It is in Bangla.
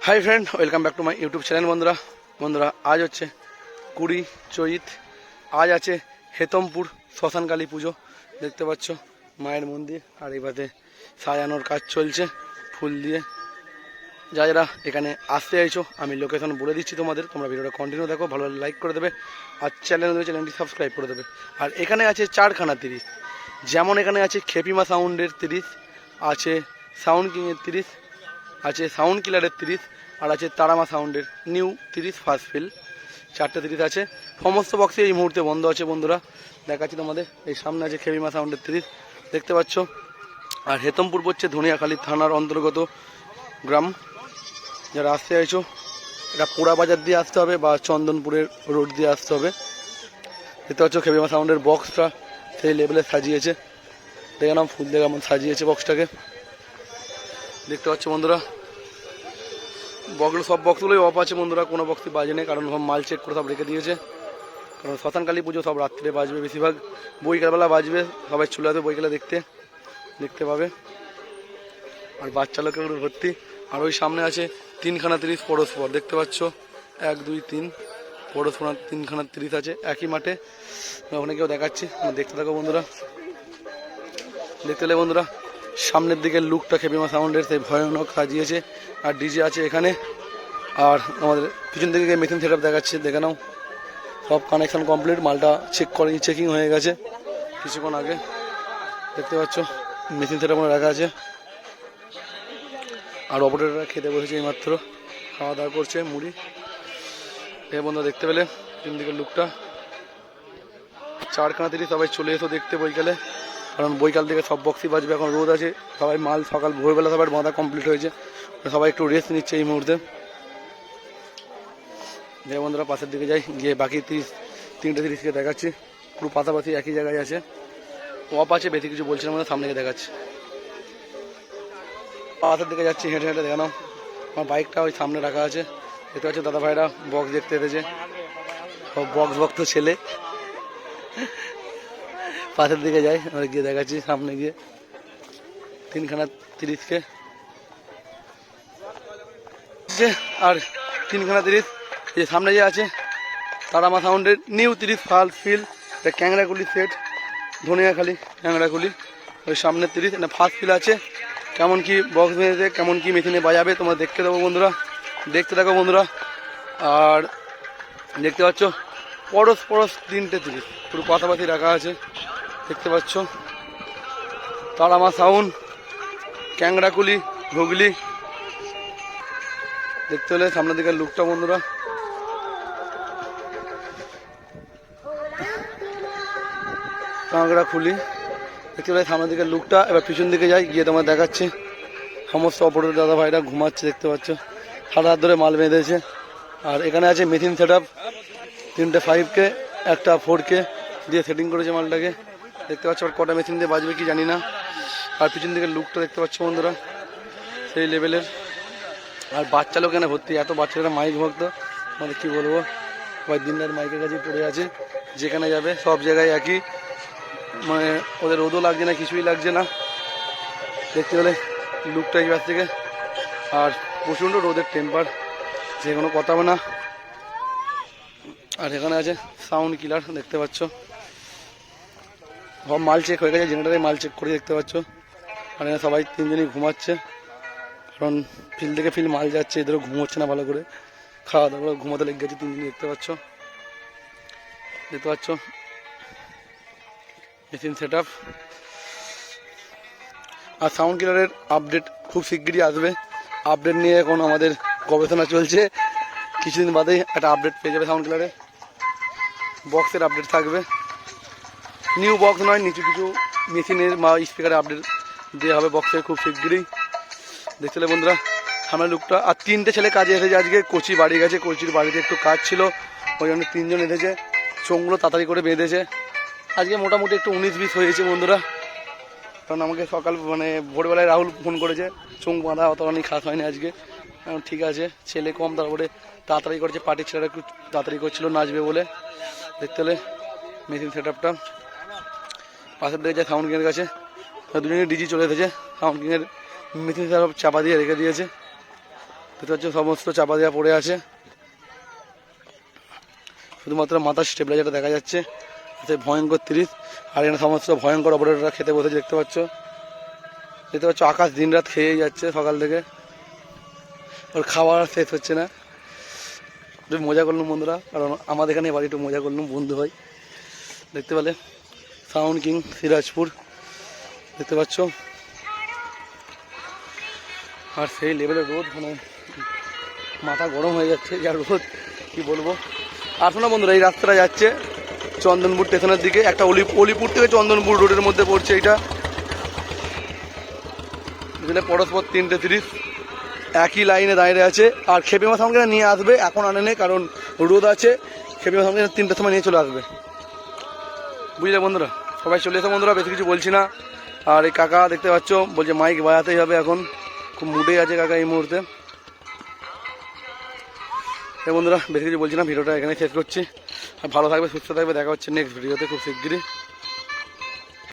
Hi friend, welcome back to my YouTube channel. বন্ধুরা আজ হচ্ছে 20 চৈত। আজ আছে হেতমপুর শ্মশানকালী পুজো। দেখতে পাচ্ছ মায়ের মন্দির, আর এইভাবে সাজানোর কাজ চলছে ফুল দিয়ে। যারা এখানে আসতে চাইছো আমি লোকেশন বলে দিচ্ছি তোমাদের, তোমরা ভিডিওটা কন্টিনিউ দেখো, ভালো লাইক করে দেবে আর চ্যানেলটি সাবস্ক্রাইব করে দেবে। আর এখানে আছে 4খানা 30, যেমন এখানে আছে খেপিমা সাউন্ডের 30, আছে সাউন্ড কিংয়ের 30, আছে সাউন্ড কিলারের 30, আর আছে তারামা সাউন্ডের নিউ 30 ফার্স্ট ফিল। 4টে 30 আছে। সমস্ত বক্সে এই মুহূর্তে বন্ধ আছে বন্ধুরা, দেখাচ্ছি তোমাদের। এই সামনে আছে খেপিমা সাউন্ডের 30, দেখতে পাচ্ছ। আর হেতমপুর পড়ছে ধনিয়াখালী থানার অন্তর্গত গ্রাম। যারা আসতে চাইছো এটা পোড়া বাজার দিয়ে আসতে হবে বা চন্দনপুরের রোড দিয়ে আসতে হবে। দেখতে পাচ্ছ খেপিমা সাউন্ডের বক্সটা সেই লেভেলে সাজিয়েছে, দেখে নাম ফুল দিয়ে কেমন সাজিয়েছে বক্সটাকে, দেখতে পাচ্ছ বন্ধুরা। সব বক্সগুলোই অফ আছে বন্ধুরা, কোনো বক্সই বাজে নেই, কারণ সব মাল চেক করে সব রেখে দিয়েছে। কারণ শ্মশানকালী পুজো সব রাত্রে বাজবে, বেশিরভাগ বৈকালবেলা বাজবে, সবাই চলে আসবে বৈকালে দেখতে পাবে। আর বাচ্চা লোকের ভর্তি। আর ওই সামনে আছে 3খানা 30 পরস্পর, দেখতে পাচ্ছ 1 2 3 পরস্পর 3খানা 30 আছে একই মাঠে। ওখানে কেউ দেখাচ্ছি, দেখতে থাকো বন্ধুরা। দেখতে পেলে বন্ধুরা সামনের দিকের লুকটা খেপিমা সাউন্ডের সেই ভয়ানক সাজিয়েছে। আর ডিজে আছে এখানে। আর আমাদের পিছন দিকে মেশিন সেটআপ দেখাচ্ছে, দেখে নাও। সব কানেকশন কমপ্লিট, মালটা চেকিং হয়ে গেছে কিছুক্ষণ আগে। দেখতে পাচ্ছ মেশিন সেটআপ রাখা আছে। আর অপারেটররা খেতে বসেছে এইমাত্র, খাওয়া দাওয়া করছে মুড়ি। এই বন্ধুরা দেখতে পেলে পিছন দিকের লুকটা। 4খানা 30 সবাই চলে এসো দেখতে বৈকালে, কারণ বৈকাল থেকে সব বক্সই বাজবে। এখন রোদ আছে, সবাই মাল সকাল ভোরবেলা সবার বাঁধা কমপ্লিট হয়েছে, সবাই একটু রেস্ট নিচ্ছে এই মুহূর্তে। যে বন্ধুরা পাশের দিকে যাই, গিয়ে বাকি 3টে 30কে দেখাচ্ছি। পুরো পাশাপাশি একই জায়গায় আছে, অফ আছে, বেশি কিছু বলছিলাম না, সামনে গিয়ে দেখাচ্ছি। পাশের দিকে যাচ্ছি হেঁটে হেঁটে, দেখানো। আমার বাইকটা ওই সামনে রাখা আছে, দেখতে পাচ্ছি দাদা ভাইরা বক্স দেখতে এসেছে, বক্স ভক্ত ছেলে। পাশের দিকে যাই, আমরা গিয়ে দেখাচ্ছি সামনে গিয়ে 3খানা 30কে। আর 3খানা 30 এই সামনে যে আছে তারামা সাউন্ডের নিউ 30 ফার্স্ট ফিল। এটা ক্যাংরাকুলি সেট, ধনিয়াখালী ক্যাংরাকুলি। ওই সামনের 30 এটা ফার্স্ট ফিল আছে। কেমন কি বক্স বেঁধেছে, কেমন কি মেশিনে বাজাবে তোমরা দেখতে দেবো বন্ধুরা, দেখতে থাকো বন্ধুরা। আর দেখতে পাচ্ছ পরশ 3টে 30 পুরো পাশাপাশি রাখা আছে, দেখতে পাচ্ছ। তারামা সাউন্ড, ক্যাংরাকুলি, হুগলি। দেখতে হলে সামনের দিকের লুকটা বন্ধুরা। ক্যাংরাকুলি দেখতে পেলে সামনের দিকের লুকটা। এবার পিছন দিকে যাই, গিয়ে তোমার দেখাচ্ছি। সমস্ত অপারেটর দাদা ভাইরা ঘুমাচ্ছে, দেখতে পাচ্ছ, সারা হাত ধরে মাল বেঁধেছে। আর এখানে আছে মেশিন সেটআপ, 3টে 5K, একটা 4K দিয়ে সেটিং করেছে মালটাকে, দেখতে পাচ্ছ। আর কটা মেশিন দিয়ে বাজবে কি জানি না। আর পিছন দিকের লুকটা দেখতে পাচ্ছ বন্ধুরা, সেই লেভেলের। আর বাচ্চা লোক এখানে ভর্তি, এত বাচ্চারা মাইক ভক্ত, মানে কী বলবো, সবাই দিনরাত মাইকের কাছে পড়ে আছে। যেখানে যাবে সব জায়গায় একই, মানে ওদের রোদও লাগছে না, কিছুই লাগছে না। দেখতে পেলে লুকটা এইবার থেকে। আর প্রচণ্ড রোদের টেম্পার, যে কোনো কথা হবে না। আর এখানে আছে সাউন্ড কিলার, দেখতে পাচ্ছ। সব মাল চেক হয়ে গেছে, জেনারেটারে মাল চেক করে, দেখতে পাচ্ছ। আর এখানে সবাই 3জনই ঘুমাচ্ছে, কারণ ফিল্ড থেকে ফিল্ড মাল যাচ্ছে, এদেরও ঘুম হচ্ছে না ভালো করে, খাওয়া দাওয়া ঘুমাতে লেগে গেছে 3জনই, দেখতে পাচ্ছ। Machine set up. আর সাউন্ড কিলারের আপডেট খুব শিগগিরই আসবে। আপডেট নিয়ে এখন আমাদের গবেষণা চলছে, কিছুদিন বাদেই একটা আপডেট পেয়ে যাবে সাউন্ড কিলারে। বক্সের আপডেট থাকবে, নিউ বক্স নয়, নিচু কিছু মেশিনের বা স্পিকারের আপডেট দেওয়া হবে বক্সে খুব শিগগিরই, দেখতে পেলে বন্ধুরা সামনের লুকটা। আর 3টে ছেলে কাজে এসেছে আজকে, কোচি বাড়ি গেছে, কোচির বাড়িতে একটু কাজ ছিল, ওই জন্য 3জন এসেছে, চোঙগুলো তাড়াতাড়ি করে বেঁধেছে। আজকে মোটামুটি একটু 19-20 হয়েছে বন্ধুরা, কারণ আমাকে সকাল মানে ভোরবেলায় রাহুল ফোন করেছে, চোঙ বাঁধা অত অনেক খাস হয়নি আজকে। ঠিক আছে, ছেলে কম, তারপরে তাড়াতাড়ি করেছে, পার্টির ছেলেরা একটু তাড়াতাড়ি করছিল নাচবে বলে। দেখতে হলে মেশিন সেট আপটা। পাশের দিকে যায় সাউন্ড কিংয়ের কাছে, দুজনে ডিজি চলে এসেছে, সাউন্ড কিংয়ের মেশিন সেট আপ চাপা দিয়ে রেখে দিয়েছে। দেখতে পাচ্ছ সমস্ত চাপা দেওয়া পড়ে আছে, শুধুমাত্র মাথার স্টেবিলাইজারটা দেখা যাচ্ছে। ভয়ঙ্কর 30, আর এখানে সমস্ত ভয়ঙ্কর অপারেটররা খেতে বসেছে দেখতে পাচ্ছ। আকাশ দিন রাত খেয়েই যাচ্ছে সকাল থেকে, ওর খাবার শেষ হচ্ছে না। একটু মজা করলাম বন্ধুরা, কারণ আমাদের এখানে বাড়ি একটু মজা করলাম বন্ধু হয়। দেখতে পেলে সাউন্ড কিং সিরাজপুর দেখতে পাচ্ছ, আর সেই লেভেলের রোদ, মানে মাথা গরম হয়ে যাচ্ছে, যা রোদ কি বলবো। আর শোনা বন্ধুরা, এই রাস্তাটা যাচ্ছে চন্দনপুর স্টেশনের দিকে, একটা অলিপুর থেকে চন্দনপুর রোডের মধ্যে পড়ছে এইটা। বুঝলে পরস্পর 3:30 একই লাইনে দাঁড়িয়ে আছে। আর খেপে মাছ আমাকে নিয়ে আসবে, এখন আনেনে কারণ রোদ আছে। খেপে মাছ আমাকে 3টার সময় নিয়ে চলে আসবে, বুঝলে বন্ধুরা। সবাই চলে এসো বন্ধুরা, বেশি কিছু বলছি না। আর এই কাকা দেখতে পাচ্ছ বলছে মাইক বাজাতেই হবে, এখন খুব মুডে আছে কাকা এই মুহূর্তে। এই বন্ধুরা বেশি কিছু বলছি না, ভিডিওটা এখানে শেষ করছি। আর ভালো থাকবে, সুস্থ থাকবে, দেখা হচ্ছে নেক্সট ভিডিওতে খুব শিগগিরই।